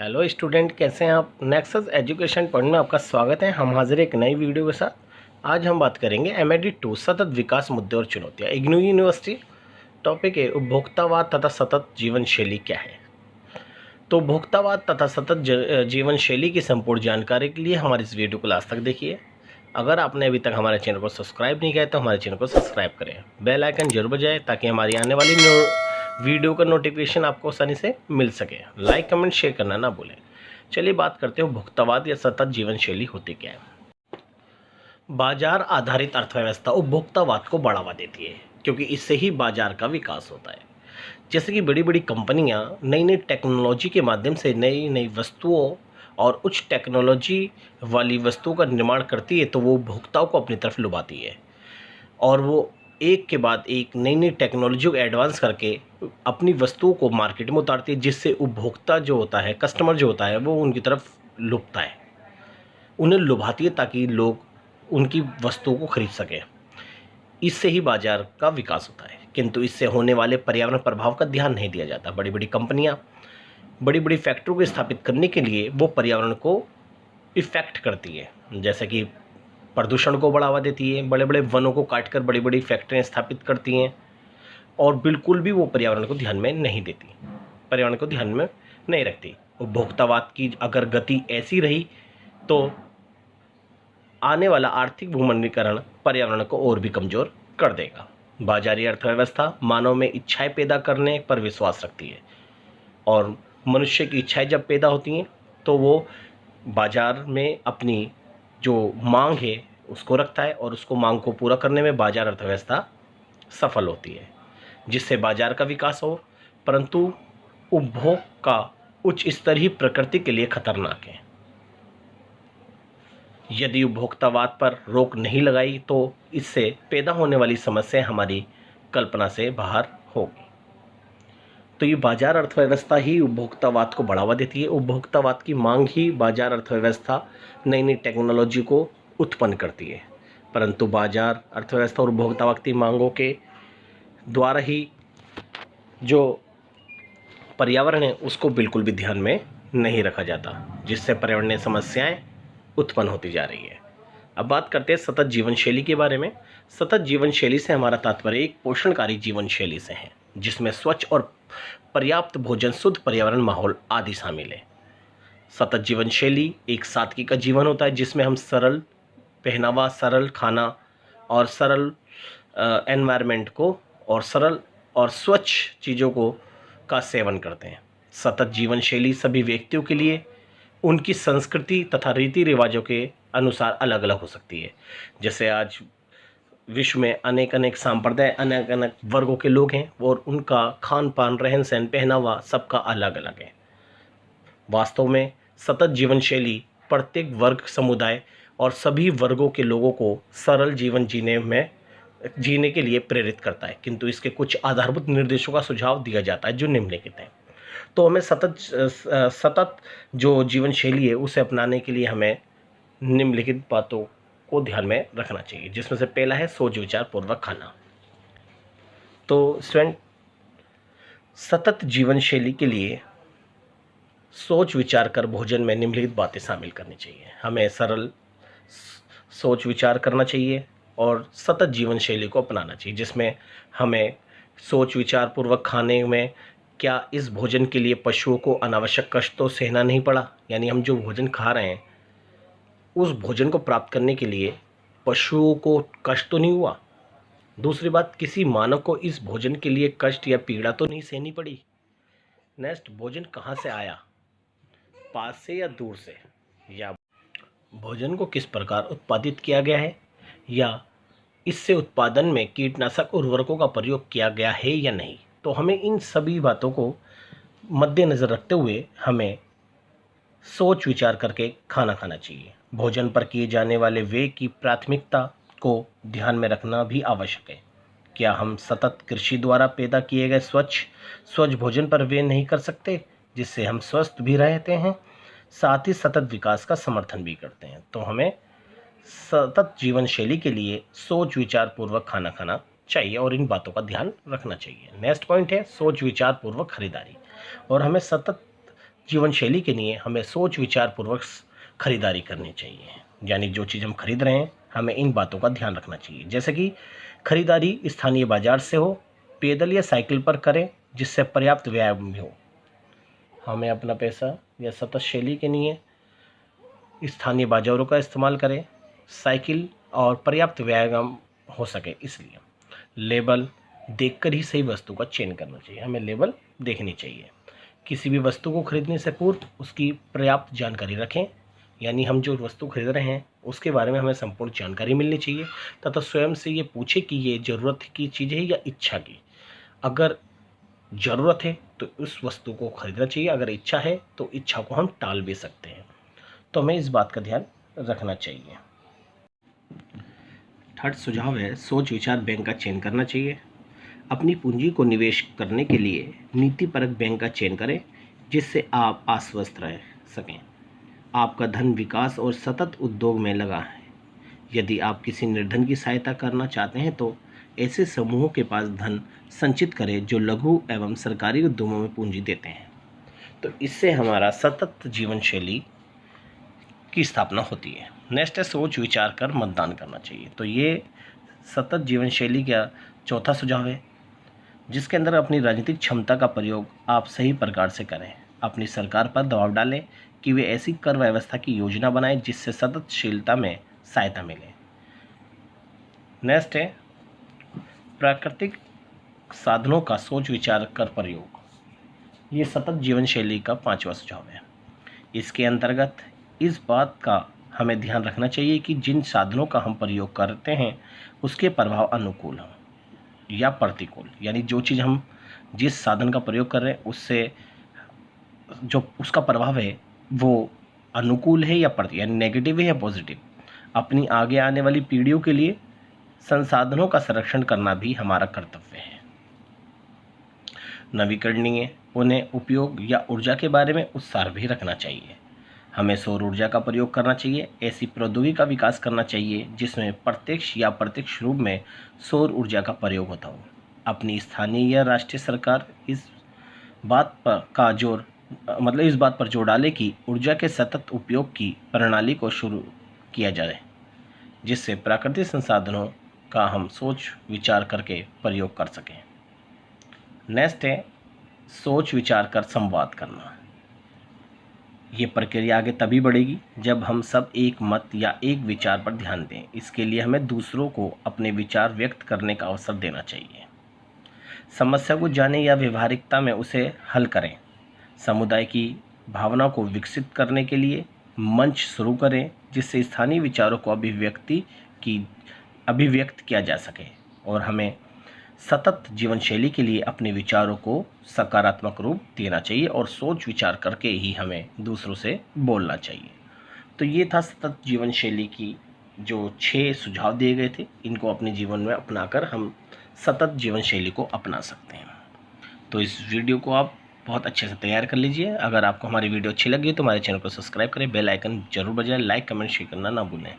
Hello student, कैसे हैं आप। नेक्सस एजुकेशन पॉइंट में आपका स्वागत है। हम हाजिर एक नई वीडियो के साथ। आज हम बात करेंगे MAD2 सतत विकास मुद्दे और चुनौतियाँ। इग्नू यूनिवर्सिटी। टॉपिक है उपभोक्तावाद तथा सतत जीवन शैली क्या है। तो उपभोक्तावाद तथा सतत जीवन शैली की संपूर्ण जानकारी के लिए हमारे इस वीडियो को लास्ट तक देखिए। अगर आपने अभी तक हमारे चैनल को सब्सक्राइब नहीं किया तो हमारे चैनल को सब्सक्राइब करें, बेल आइकन जरूर बजाएं ताकि हमारी आने वाली वीडियो का नोटिफिकेशन आपको आसानी से मिल सके। लाइक कमेंट शेयर करना ना भूलें। चलिए बात करते हैं उपभोक्तावाद या सतत जीवन शैली होती क्या है। बाजार आधारित अर्थव्यवस्था उपभोक्तावाद को बढ़ावा देती है क्योंकि इससे ही बाजार का विकास होता है। जैसे कि बड़ी बड़ी कंपनियां नई नई टेक्नोलॉजी के माध्यम से नई नई वस्तुओं और उच्च टेक्नोलॉजी वाली वस्तुओं का निर्माण करती है, तो वो उपभोक्ताओं को अपनी तरफ लुभाती है और वो एक के बाद एक नई नई टेक्नोलॉजी को एडवांस करके अपनी वस्तुओं को मार्केट में उतारती है, जिससे उपभोक्ता जो होता है, कस्टमर जो होता है, वो उनकी तरफ लुभता है, उन्हें लुभाती है ताकि लोग उनकी वस्तुओं को खरीद सकें। इससे ही बाजार का विकास होता है, किंतु इससे होने वाले पर्यावरण प्रभाव का ध्यान नहीं दिया जाता। बड़ी बड़ी कंपनियां बड़ी बड़ी फैक्ट्रियों को स्थापित करने के लिए वो पर्यावरण को इफ़ेक्ट करती है, जैसे कि प्रदूषण को बढ़ावा देती है, बड़े बड़े वनों को काटकर बड़ी बड़ी फैक्ट्रियाँ स्थापित करती हैं और बिल्कुल भी वो पर्यावरण को ध्यान में नहीं देती, पर्यावरण को ध्यान में नहीं रखती। उपभोक्तावाद की अगर गति ऐसी रही तो आने वाला आर्थिक भूमंडलीकरण पर्यावरण को और भी कमज़ोर कर देगा। बाजारी अर्थव्यवस्था मानव में इच्छाएं पैदा करने पर विश्वास रखती है और मनुष्य की इच्छाएं जब पैदा होती हैं तो वो बाजार में अपनी जो मांग है उसको रखता है और उसको मांग को पूरा करने में बाजार अर्थव्यवस्था सफल होती है, जिससे बाजार का विकास हो। परंतु उपभोग का उच्च स्तर ही प्रकृति के लिए खतरनाक है। यदि उपभोक्तावाद पर रोक नहीं लगाई तो इससे पैदा होने वाली समस्या हमारी कल्पना से बाहर होगी। तो ये बाजार अर्थव्यवस्था ही उपभोक्तावाद को बढ़ावा देती है। उपभोक्तावाद की मांग ही बाजार अर्थव्यवस्था नई नई टेक्नोलॉजी को उत्पन्न करती है, परंतु बाजार अर्थव्यवस्था और उपभोक्तावाद की मांगों के द्वारा ही जो पर्यावरण है उसको बिल्कुल भी ध्यान में नहीं रखा जाता, जिससे पर्यावरणीय समस्याएं उत्पन्न होती जा रही है। अब बात करते हैं सतत जीवन शैली के बारे में। सतत जीवन शैली से हमारा तात्पर्य एक पोषणकारी जीवन शैली से है, जिसमें स्वच्छ और पर्याप्त भोजन, शुद्ध पर्यावरण, माहौल आदि शामिल है। सतत जीवन शैली एक सादगी का जीवन होता है, जिसमें हम सरल पहनावा, सरल खाना और सरल एनवायरनमेंट को और सरल और स्वच्छ चीज़ों को का सेवन करते हैं। सतत जीवन शैली सभी व्यक्तियों के लिए उनकी संस्कृति तथा रीति रिवाजों के अनुसार अलग अलग हो सकती है। जैसे आज विश्व में अनेक अनेक संप्रदाय, अनेक अनेक वर्गों के लोग हैं और उनका खान पान, रहन सहन, पहनावा सबका अलग अलग है। वास्तव में सतत जीवन शैली प्रत्येक वर्ग, समुदाय और सभी वर्गों के लोगों को सरल जीवन जीने के लिए प्रेरित करता है, किंतु इसके कुछ आधारभूत निर्देशों का सुझाव दिया जाता है जो निम्नलिखित हैं। तो हमें सतत जो जीवन शैली है उसे अपनाने के लिए हमें निम्नलिखित बातों को ध्यान में रखना चाहिए, जिसमें से पहला है सोच विचार पूर्वक खाना। तो स्टूडेंट, सतत जीवन शैली के लिए सोच विचार कर भोजन में निम्नलिखित बातें शामिल करनी चाहिए। हमें सरल सोच विचार करना चाहिए और सतत जीवन शैली को अपनाना चाहिए, जिसमें हमें सोच विचार पूर्वक खाने में क्या इस भोजन के लिए पशुओं को अनावश्यक कष्ट तो सहना नहीं पड़ा, यानी हम जो भोजन खा रहे हैं उस भोजन को प्राप्त करने के लिए पशुओं को कष्ट तो नहीं हुआ। दूसरी बात, किसी मानव को इस भोजन के लिए कष्ट या पीड़ा तो नहीं सहनी पड़ी। नेक्स्ट, भोजन कहाँ से आया, पास से या दूर से, या भोजन को किस प्रकार उत्पादित किया गया है, या इससे उत्पादन में कीटनाशक उर्वरकों का प्रयोग किया गया है या नहीं। तो हमें इन सभी बातों को मद्देनज़र रखते हुए हमें सोच विचार करके खाना खाना चाहिए। भोजन पर किए जाने वाले व्यय की प्राथमिकता को ध्यान में रखना भी आवश्यक है। क्या हम सतत कृषि द्वारा पैदा किए गए स्वच्छ भोजन पर व्यय नहीं कर सकते, जिससे हम स्वस्थ भी रहते हैं, साथ ही सतत विकास का समर्थन भी करते हैं। तो हमें सतत जीवन शैली के लिए सोच विचार पूर्वक खाना खाना चाहिए और इन बातों का ध्यान रखना चाहिए। नेक्स्ट पॉइंट है सोच विचार पूर्वक खरीदारी। और हमें सतत जीवन शैली के लिए हमें सोच विचार पूर्वक खरीदारी करनी चाहिए। यानी जो चीज़ हम खरीद रहे हैं हमें इन बातों का ध्यान रखना चाहिए, जैसे कि खरीदारी स्थानीय बाजार से हो, पैदल या साइकिल पर करें जिससे पर्याप्त व्यायाम भी हो। हमें अपना पैसा या सतत शैली के लिए स्थानीय बाजारों का इस्तेमाल करें, साइकिल और पर्याप्त व्यायाम हो सके, इसलिए लेबल देखकर ही सही वस्तु का चयन करना चाहिए। हमें लेबल देखनी चाहिए। किसी भी वस्तु को खरीदने से पूर्व उसकी पर्याप्त जानकारी रखें, यानी हम जो वस्तु खरीद रहे हैं उसके बारे में हमें संपूर्ण जानकारी मिलनी चाहिए तथा स्वयं से ये पूछे कि ये ज़रूरत की चीज़ है या इच्छा की। अगर ज़रूरत है तो उस वस्तु को खरीदना चाहिए, अगर इच्छा है तो इच्छा को हम टाल भी सकते हैं। तो हमें इस बात का ध्यान रखना चाहिए। थर्ड सुझाव है सोच विचार बैंक का चयन करना चाहिए। अपनी पूंजी को निवेश करने के लिए नीतिपरक बैंक का चयन करें जिससे आप आश्वस्त रह सकें। आपका धन विकास और सतत उद्योग में लगा है। यदि आप किसी निर्धन की सहायता करना चाहते हैं तो ऐसे समूहों के पास धन संचित करें जो लघु एवं सरकारी उद्यमों में पूंजी देते हैं। तो इससे हमारा सतत जीवन शैली की स्थापना होती है। नेक्स्ट है सोच विचार कर मतदान करना चाहिए। तो ये सतत जीवन शैली का चौथा सुझाव है, जिसके अंदर अपनी राजनीतिक क्षमता का प्रयोग आप सही प्रकार से करें। अपनी सरकार पर दबाव डालें कि वे ऐसी कर व्यवस्था की योजना बनाएं जिससे सततशीलता में सहायता मिले। नेक्स्ट है प्राकृतिक साधनों का सोच विचार कर प्रयोग। ये सतत जीवन शैली का पांचवा सुझाव है। इसके अंतर्गत इस बात का हमें ध्यान रखना चाहिए कि जिन साधनों का हम प्रयोग करते हैं उसके प्रभाव अनुकूल हों या प्रतिकूल, यानी जो चीज़ हम जिस साधन का प्रयोग कर रहे हैं उससे जो उसका प्रभाव है वो अनुकूल है या यानी नेगेटिव है या पॉजिटिव। अपनी आगे आने वाली पीढ़ियों के लिए संसाधनों का संरक्षण करना भी हमारा कर्तव्य है। नवीकरणीय उन्हें उपयोग या ऊर्जा के बारे में उत्साह भी रखना चाहिए। हमें सौर ऊर्जा का प्रयोग करना चाहिए। ऐसी प्रौद्योगिकी का विकास करना चाहिए जिसमें प्रत्यक्ष या अप्रत्यक्ष रूप में सौर ऊर्जा का प्रयोग होता हो। अपनी स्थानीय या राष्ट्रीय सरकार इस बात पर जोर डाले कि ऊर्जा के सतत उपयोग की प्रणाली को शुरू किया जाए जिससे प्राकृतिक संसाधनों का हम सोच विचार करके प्रयोग कर सकें। नेक्स्ट है सोच विचार कर संवाद करना। ये प्रक्रिया आगे तभी बढ़ेगी जब हम सब एक मत या एक विचार पर ध्यान दें। इसके लिए हमें दूसरों को अपने विचार व्यक्त करने का अवसर देना चाहिए। समस्या को जानें या व्यवहारिकता में उसे हल करें। समुदाय की भावना को विकसित करने के लिए मंच शुरू करें जिससे स्थानीय विचारों को अभिव्यक्त किया जा सके। और हमें सतत जीवन शैली के लिए अपने विचारों को सकारात्मक रूप देना चाहिए और सोच विचार करके ही हमें दूसरों से बोलना चाहिए। तो ये था सतत जीवन शैली की जो 6 सुझाव दिए गए थे। इनको अपने जीवन में अपनाकर हम सतत जीवन शैली को अपना सकते हैं। तो इस वीडियो को आप बहुत अच्छे से तैयार कर लीजिए। अगर आपको हमारी वीडियो अच्छी लगी तो हमारे चैनल को सब्सक्राइब करें, बेल आइकन जरूर बजाएं, लाइक कमेंट शेयर करना ना भूलें।